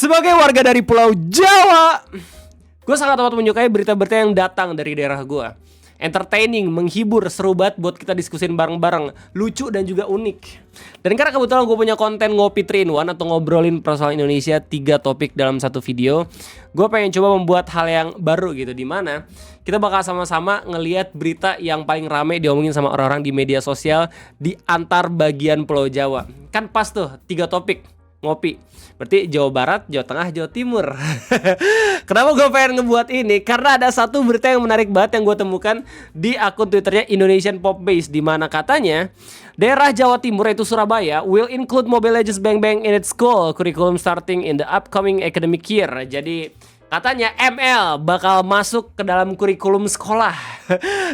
Sebagai warga dari Pulau Jawa, gue sangat amat menyukai berita-berita yang datang dari daerah gue. Entertaining, menghibur, seru banget buat kita diskusin bareng-bareng, lucu dan juga unik. Dan karena kebetulan gue punya konten ngopi 3-in-1 atau ngobrolin persoalan Indonesia 3 topik dalam satu video, gue pengen coba membuat hal yang baru gitu, dimana kita bakal sama-sama ngelihat berita yang paling rame diomongin sama orang-orang di media sosial di antar bagian Pulau Jawa. Kan pas tuh 3 topik ngopi, berarti Jawa Barat, Jawa Tengah, Jawa Timur. Kenapa gue pengen ngebuat ini? Karena ada satu berita yang menarik banget yang gue temukan di akun Twitternya Indonesian Pop Base, di mana katanya daerah Jawa Timur yaitu Surabaya will include Mobile Legends Bang Bang in its school curriculum starting in the upcoming academic year. Jadi katanya ML bakal masuk ke dalam kurikulum sekolah.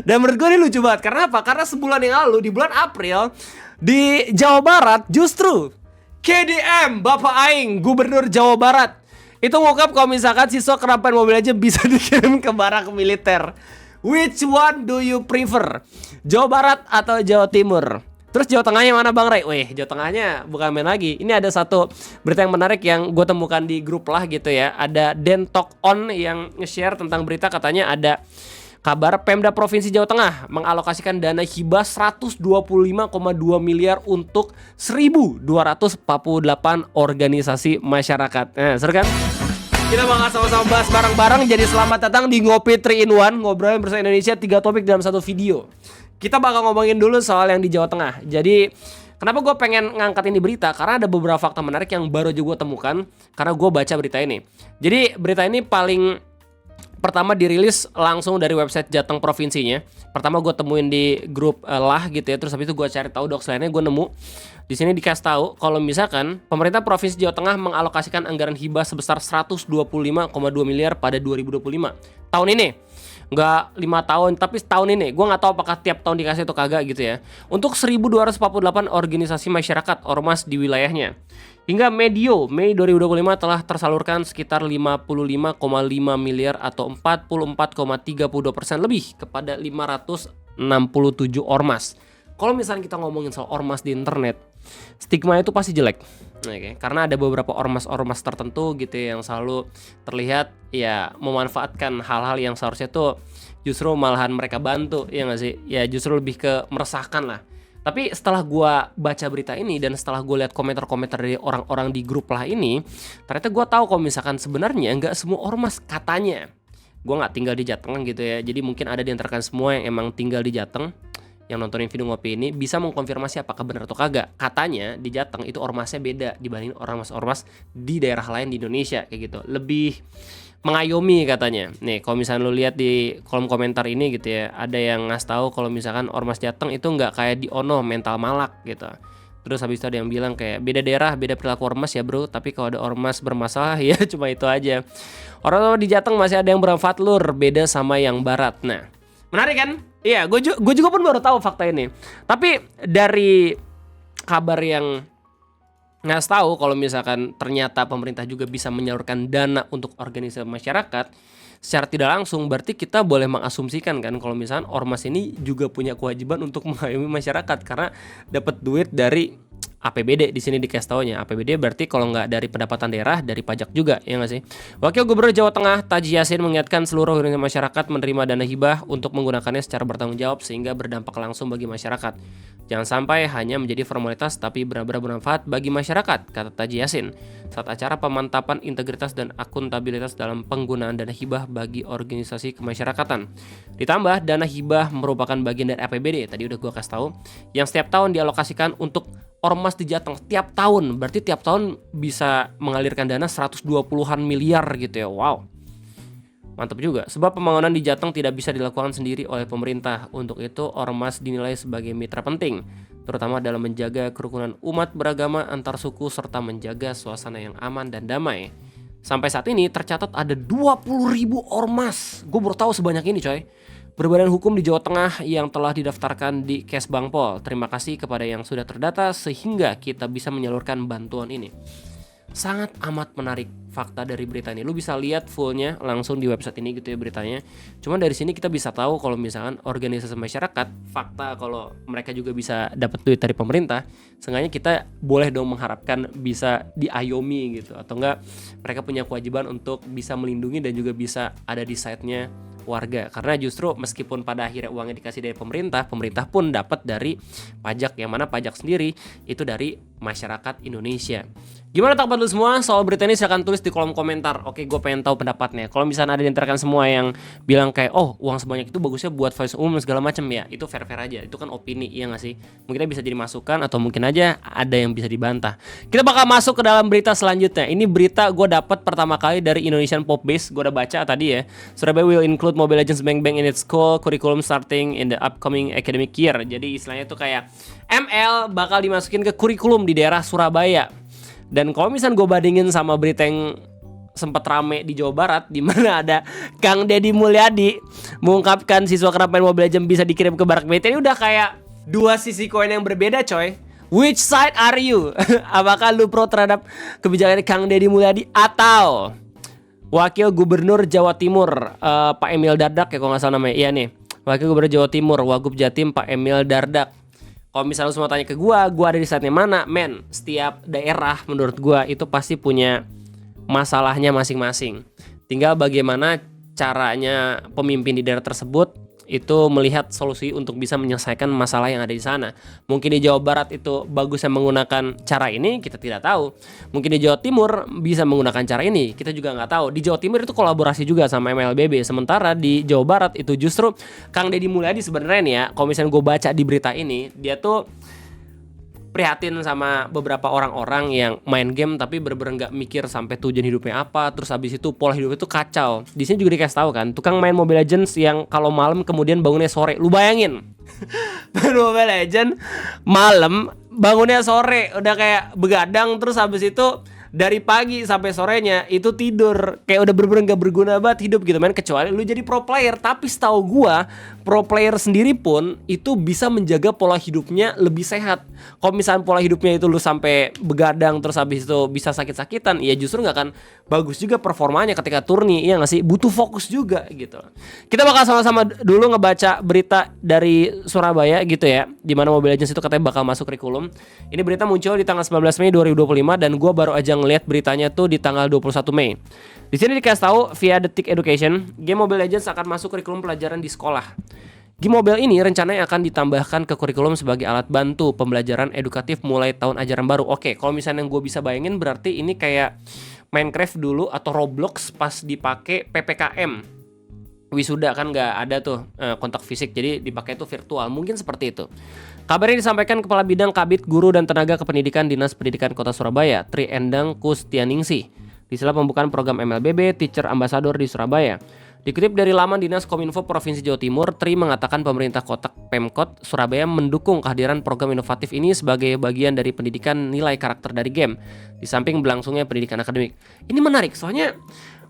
Dan menurut gue ini lucu banget. Karena apa? Karena sebulan yang lalu di bulan April di Jawa Barat justru KDM, Bapak Aing, Gubernur Jawa Barat, itu ngungkap kalau misalkan siswa kerapan mobil aja bisa dikirim ke barak militer. Which one do you prefer? Jawa Barat atau Jawa Timur? Terus Jawa Tengahnya mana Bang Ray? Weh, Jawa Tengahnya bukan main lagi. Ini ada satu berita yang menarik yang gue temukan di grup lah gitu ya. Ada Dentok On yang nge-share tentang berita, katanya ada kabar Pemda Provinsi Jawa Tengah mengalokasikan dana hibah 125,2 miliar untuk 1.248 organisasi masyarakat. Nah, seru kan? Kita bakal sama-sama bahas bareng-bareng. Jadi selamat datang di Ngopi 3-in-1, ngobrolin bersama Indonesia 3 topik dalam satu video. Kita bakal ngomongin dulu soal yang di Jawa Tengah. Jadi kenapa gue pengen ngangkat ini berita? Karena ada beberapa fakta menarik yang baru aja gue temukan karena gue baca berita ini. Jadi berita ini pertama dirilis langsung dari website Jateng provinsinya. Pertama gue temuin di grup lah gitu ya. Terus habis itu gue cari tahu docs lainnya, gue nemu di sini dikasih tahu kalau misalkan pemerintah provinsi Jawa Tengah mengalokasikan anggaran hibah sebesar 125,2 miliar pada 2025 tahun ini. Nggak 5 tahun, tapi setahun ini. Gue nggak tahu apakah tiap tahun dikasih atau kagak gitu ya. Untuk 1.248 organisasi masyarakat ormas di wilayahnya. Hingga medio Mei 2025 telah tersalurkan sekitar 55,5 miliar atau 44,32% lebih kepada 567 ormas. Kalau misalnya kita ngomongin soal ormas di internet, stigma itu pasti jelek. Oke, karena ada beberapa ormas-ormas tertentu gitu ya, yang selalu terlihat ya memanfaatkan hal-hal yang seharusnya tuh justru malahan mereka bantu, ya nggak sih? Ya justru lebih ke meresahkan lah. Tapi setelah gue baca berita ini dan setelah gue lihat komentar-komentar dari orang-orang di grup lah ini, ternyata gue tahu kalau misalkan sebenarnya nggak semua ormas, katanya. Gue nggak tinggal di Jateng gitu ya, jadi mungkin ada di antara kalian semua yang emang tinggal di Jateng yang nontonin video ngopi ini bisa mengkonfirmasi apakah benar atau kagak. Katanya di Jateng itu ormasnya beda dibanding ormas-ormas di daerah lain di Indonesia kayak gitu. Lebih mengayomi katanya. Nih, kalau misalnya lu lihat di kolom komentar ini gitu ya, ada yang ngasih tahu kalau misalkan ormas Jateng itu nggak kayak di Ono mental malak gitu. Terus habis itu ada yang bilang kayak beda daerah, beda perilaku ormas ya bro, tapi kalau ada ormas bermasalah ya cuma itu aja. Orang di Jateng masih ada yang bermanfaat lur, beda sama yang barat. Nah, menarik kan? Iya, gue juga pun baru tahu fakta ini. Tapi dari kabar yang ngasih tahu kalau misalkan ternyata pemerintah juga bisa menyalurkan dana untuk organisasi masyarakat secara tidak langsung, berarti kita boleh mengasumsikan kan kalau misalkan ormas ini juga punya kewajiban untuk mengayomi masyarakat karena dapat duit dari APBD. Di sini dikasih taunya APBD berarti kalau nggak dari pendapatan daerah, dari pajak juga, ya nggak sih? Wakil Gubernur Jawa Tengah Taji Yasin mengingatkan seluruh organisasi masyarakat menerima dana hibah untuk menggunakannya secara bertanggung jawab sehingga berdampak langsung bagi masyarakat. Jangan sampai hanya menjadi formalitas tapi benar-benar bermanfaat bagi masyarakat, kata Taji Yasin saat acara pemantapan integritas dan akuntabilitas dalam penggunaan dana hibah bagi organisasi kemasyarakatan. Ditambah dana hibah merupakan bagian dari APBD, tadi udah gue kasih tahu, yang setiap tahun dialokasikan untuk ormas di Jateng tiap tahun. Berarti tiap tahun bisa mengalirkan dana 120-an miliar gitu ya. Wow, mantap juga. Sebab pembangunan di Jateng tidak bisa dilakukan sendiri oleh pemerintah. Untuk itu ormas dinilai sebagai mitra penting, terutama dalam menjaga kerukunan umat beragama antar suku serta menjaga suasana yang aman dan damai. Sampai saat ini tercatat ada 20.000 ormas. Gue baru tahu sebanyak ini coy. Berbadan hukum di Jawa Tengah yang telah didaftarkan di Kesbangpol. Terima kasih kepada yang sudah terdata sehingga kita bisa menyalurkan bantuan ini. sangat amat menarik fakta dari berita ini. Lu bisa lihat fullnya langsung di website ini gitu ya beritanya. Cuman dari sini kita bisa tahu kalau misalkan organisasi masyarakat, fakta kalau mereka juga bisa dapat duit dari pemerintah, seenggaknya kita boleh dong mengharapkan bisa diayomi gitu, atau enggak mereka punya kewajiban untuk bisa melindungi dan juga bisa ada di side-nya warga. Karena justru meskipun pada akhirnya uangnya dikasih dari pemerintah, pemerintah pun dapat dari pajak, yang mana pajak sendiri itu dari masyarakat Indonesia. Gimana tanggapan lu semua soal berita ini? Silahkan tulis di kolom komentar. Oke, gue pengen tahu pendapatnya. Kalau misalnya ada di antara semua yang bilang kayak, oh uang sebanyak itu bagusnya buat voice umum segala macam, ya itu fair-fair aja. Itu kan opini, iya gak sih? Mungkin bisa jadi masukan atau mungkin aja ada yang bisa dibantah. Kita bakal masuk ke dalam berita selanjutnya. Ini berita gue dapat pertama kali dari Indonesian Pop Base. Gue udah baca tadi ya. Surabaya will include Mobile Legends Bang Bang in its school curriculum starting in the upcoming academic year. Jadi istilahnya tuh kayak ML bakal dimasukin ke kurikulum di daerah Surabaya. Dan kalau misalnya gue bandingin sama berita yang sempat rame di Jawa Barat, di mana ada Kang Deddy Mulyadi mengungkapkan siswa kerap main Mobile Legends bisa dikirim ke barak militer, ini udah kayak dua sisi koin yang berbeda, coy. Which side are you? Apakah lu pro terhadap kebijakan Kang Deddy Mulyadi atau Wakil Gubernur Jawa Timur Pak Emil Dardak ya kalau nggak salah namanya, iya nih, Wakil Gubernur Jawa Timur Wagub Jatim Pak Emil Dardak. Kalau misalnya semua tanya ke gue ada di saatnya mana, men? Setiap daerah menurut gue itu pasti punya masalahnya masing-masing. Tinggal bagaimana caranya pemimpin di daerah tersebut itu melihat solusi untuk bisa menyelesaikan masalah yang ada di sana. Mungkin di Jawa Barat itu bagusnya menggunakan cara ini, kita tidak tahu. Mungkin di Jawa Timur bisa menggunakan cara ini, kita juga nggak tahu. Di Jawa Timur itu kolaborasi juga sama MLBB. Sementara di Jawa Barat itu justru Kang Deddy Mulyadi sebenarnya nih ya, kalau misalnya gue baca di berita ini, dia tuh prihatin sama beberapa orang-orang yang main game tapi bener-bener nggak mikir sampai tujuan hidupnya apa, terus habis itu pola hidupnya itu kacau. Di sini juga dikasih tahu kan, tukang main Mobile Legends yang kalau malam kemudian bangunnya sore. Lu bayangin, main Mobile Legends malam bangunnya sore, udah kayak begadang, terus habis itu dari pagi sampai sorenya itu tidur, kayak udah bener-bener gak berguna banget hidup gitu, man. Kecuali lu jadi pro player. Tapi setahu gua pro player sendiri pun itu bisa menjaga pola hidupnya lebih sehat. Kalau misalnya pola hidupnya itu lu sampai begadang terus habis itu bisa sakit-sakitan, ya justru gak akan bagus juga performanya ketika turni, iya gak sih? Butuh fokus juga gitu. Kita bakal sama-sama dulu ngebaca berita dari Surabaya gitu ya, dimana Mobile Legends itu katanya bakal masuk kurikulum. Ini berita muncul di tanggal 19 Mei 2025 dan gua baru aja lihat beritanya tuh di tanggal 21 Mei. Di sini dikasih tahu via Detik Education, game Mobile Legends akan masuk kurikulum pelajaran di sekolah. Game mobile ini rencananya akan ditambahkan ke kurikulum sebagai alat bantu pembelajaran edukatif mulai tahun ajaran baru. Oke, kalau misalnya yang gue bisa bayangin berarti ini kayak Minecraft dulu atau Roblox pas dipakai PPKM. Wisuda kan nggak ada tuh kontak fisik, jadi dipakai itu virtual, mungkin seperti itu. Kabar ini disampaikan Kepala Bidang Kabid Guru dan Tenaga Kependidikan Dinas Pendidikan Kota Surabaya, Tri Endang Kustianingsih, di sela pembukaan program MLBB Teacher Ambassador di Surabaya. Dikutip dari laman Dinas Kominfo Provinsi Jawa Timur, Tri mengatakan pemerintah kota Pemkot Surabaya mendukung kehadiran program inovatif ini sebagai bagian dari pendidikan nilai karakter dari game, di samping berlangsungnya pendidikan akademik. Ini menarik, soalnya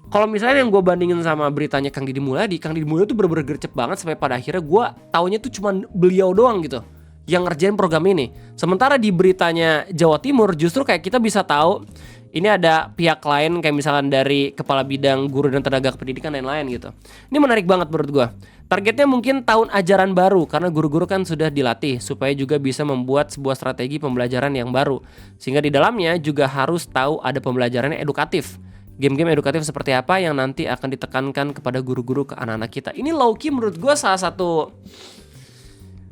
kalau misalnya yang gue bandingin sama beritanya Kang Deddy Mulyadi tuh bener-bener gercep banget sampai pada akhirnya gue taunya tuh cuma beliau doang gitu yang ngerjain program ini. Sementara di beritanya Jawa Timur justru kayak kita bisa tahu ini ada pihak lain kayak misalkan dari Kepala Bidang Guru dan Tenaga Kependidikan dan lain-lain gitu. Ini menarik banget menurut gue. Targetnya mungkin tahun ajaran baru karena guru-guru kan sudah dilatih supaya juga bisa membuat sebuah strategi pembelajaran yang baru. Sehingga di dalamnya juga harus tahu ada pembelajaran edukatif. Game-game edukatif seperti apa yang nanti akan ditekankan kepada guru-guru ke anak-anak kita. Ini low-key menurut gue salah satu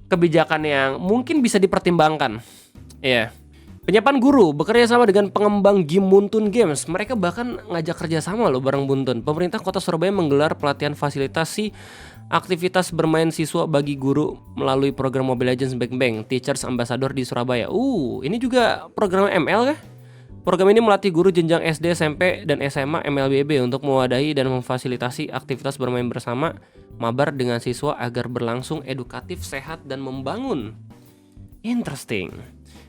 kebijakan yang mungkin bisa dipertimbangkan. Iya. Penyiapan guru bekerja sama dengan pengembang game Buntun Games. Mereka bahkan ngajak kerja sama loh bareng Buntun. Pemerintah Kota Surabaya menggelar pelatihan fasilitasi aktivitas bermain siswa bagi guru melalui program Mobile Legends Bang Bang Teachers Ambassador di Surabaya. Ini juga program ML kah? Program ini melatih guru jenjang SD, SMP, dan SMA MLBB untuk mewadahi dan memfasilitasi aktivitas bermain bersama mabar dengan siswa agar berlangsung edukatif, sehat, dan membangun. Interesting.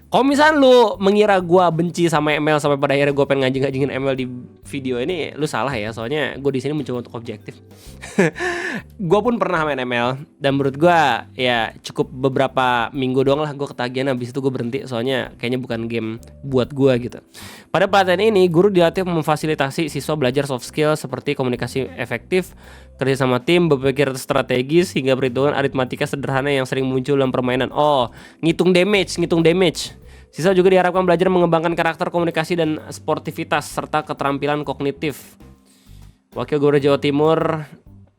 Kalau misalnya lu mengira gua benci sama ML sampai pada akhirnya gua pengen ngajing-ngajingin ML di video ini, lu salah ya. Soalnya gua di sini mencoba untuk objektif. Gua pun pernah main ML dan menurut gua ya cukup beberapa minggu doang lah gua ketagihan, habis itu gua berhenti soalnya kayaknya bukan game buat gua gitu. Pada pelatihan ini, guru dilatih memfasilitasi siswa belajar soft skill seperti komunikasi efektif, kerja sama tim, berpikir strategis, hingga perhitungan aritmatika sederhana yang sering muncul dalam permainan. Oh, ngitung damage. Siswa juga diharapkan belajar mengembangkan karakter, komunikasi, dan sportivitas serta keterampilan kognitif. Wakil Gubernur Jawa Timur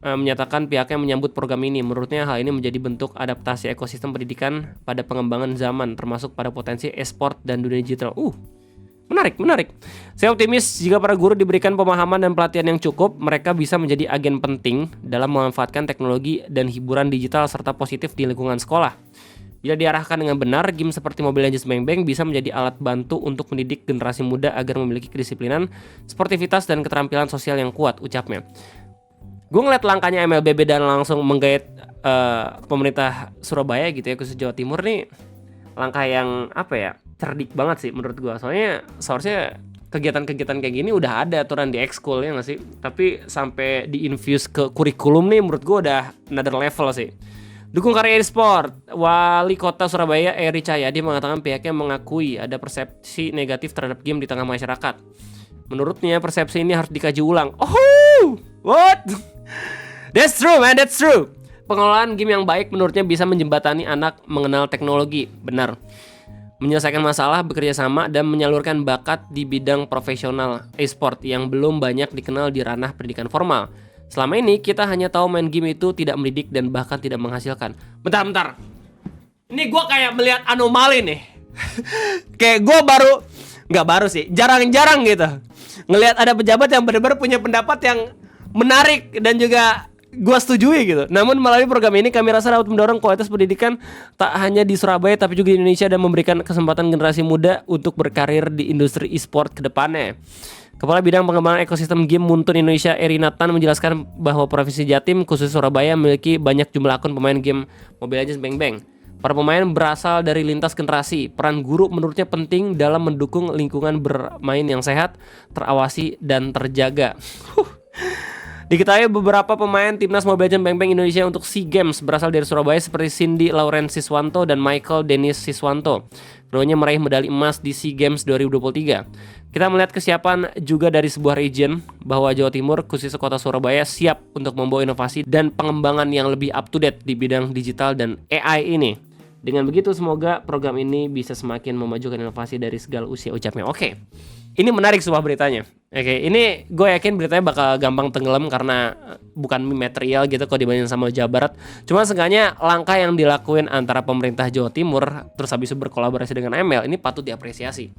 menyatakan pihaknya menyambut program ini. Menurutnya hal ini menjadi bentuk adaptasi ekosistem pendidikan pada pengembangan zaman, termasuk pada potensi e-sport dan dunia digital. Menarik. Saya optimis jika para guru diberikan pemahaman dan pelatihan yang cukup, mereka bisa menjadi agen penting dalam memanfaatkan teknologi dan hiburan digital serta positif di lingkungan sekolah. Bila diarahkan dengan benar, game seperti Mobile Legends Bang Bang bisa menjadi alat bantu untuk mendidik generasi muda agar memiliki kedisiplinan, sportivitas, dan keterampilan sosial yang kuat, ucapnya. Gue ngeliat langkahnya MLBB dan langsung menggait pemerintah Surabaya gitu ya, khusus Jawa Timur nih, langkah yang cerdik banget sih menurut gue. Soalnya seharusnya kegiatan-kegiatan kayak gini udah ada aturan di ekskul ya nggak sih? Tapi sampai di-infuse ke kurikulum nih menurut gue udah another level sih. Dukung karya e-sport. Wali Kota Surabaya Eri Cahyadi mengatakan pihaknya mengakui ada persepsi negatif terhadap game di tengah masyarakat. Menurutnya persepsi ini harus dikaji ulang. Oh, what? That's true man, that's true. Pengelolaan game yang baik menurutnya bisa menjembatani anak mengenal teknologi. Benar. Menyelesaikan masalah, bekerja sama, dan menyalurkan bakat di bidang profesional e-sport yang belum banyak dikenal di ranah pendidikan formal. Selama ini kita hanya tahu main game itu tidak mendidik dan bahkan tidak menghasilkan. Bentar. Ini gue kayak melihat anomali nih. Kayak gue jarang-jarang gitu ngelihat ada pejabat yang benar-benar punya pendapat yang menarik dan juga gue setujui gitu. Namun melalui program ini kami rasa dapat mendorong kualitas pendidikan tak hanya di Surabaya tapi juga di Indonesia dan memberikan kesempatan generasi muda untuk berkarir di industri e-sport ke depannya. Kepala Bidang Pengembangan Ekosistem Game Muntun Indonesia Eri Nathan menjelaskan bahwa Provinsi Jatim khusus Surabaya memiliki banyak jumlah akun pemain game Mobile Legends Bang Bang. Para pemain berasal dari lintas generasi. Peran guru menurutnya penting dalam mendukung lingkungan bermain yang sehat, terawasi, dan terjaga. Diketahui beberapa pemain timnas Mobile Legends Bang Bang Indonesia untuk SEA Games berasal dari Surabaya seperti Cindy Lawrence Siswanto dan Michael Dennis Siswanto. Keduanya meraih medali emas di SEA Games 2023. Kita melihat kesiapan juga dari sebuah region bahwa Jawa Timur khusus kota Surabaya siap untuk membawa inovasi dan pengembangan yang lebih up to date di bidang digital dan AI ini. Dengan begitu semoga program ini bisa semakin memajukan inovasi dari segala usia, ucapnya. Oke. Ini menarik sebuah beritanya. Oke, ini gue yakin beritanya bakal gampang tenggelam karena bukan material gitu kalau dibandingin sama Jawa Barat. Cuma seenggaknya langkah yang dilakuin antara pemerintah Jawa Timur terus habis itu berkolaborasi dengan ML ini patut diapresiasi.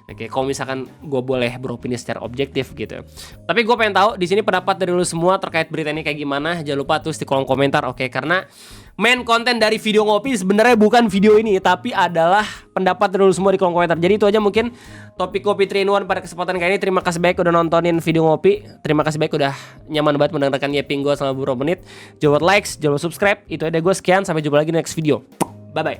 Oke, kalau misalkan gue boleh beropini secara objektif gitu. Tapi gue pengen tahu di sini pendapat dari lu semua terkait berita ini kayak gimana. Jangan lupa tulis di kolom komentar, oke? Karena main konten dari video ngopi sebenarnya bukan video ini, tapi adalah pendapat dari lu semua di kolom komentar. Jadi itu aja mungkin topik Kopi 3 in 1 pada kesempatan kali ini. Terima kasih banyak udah nontonin video ngopi. Terima kasih banyak udah nyaman banget mendengarkan yapping gue selama beberapa menit. Jangan lupa like, jangan lupa subscribe. Itu aja gue, sekian, sampai jumpa lagi di next video. Bye bye.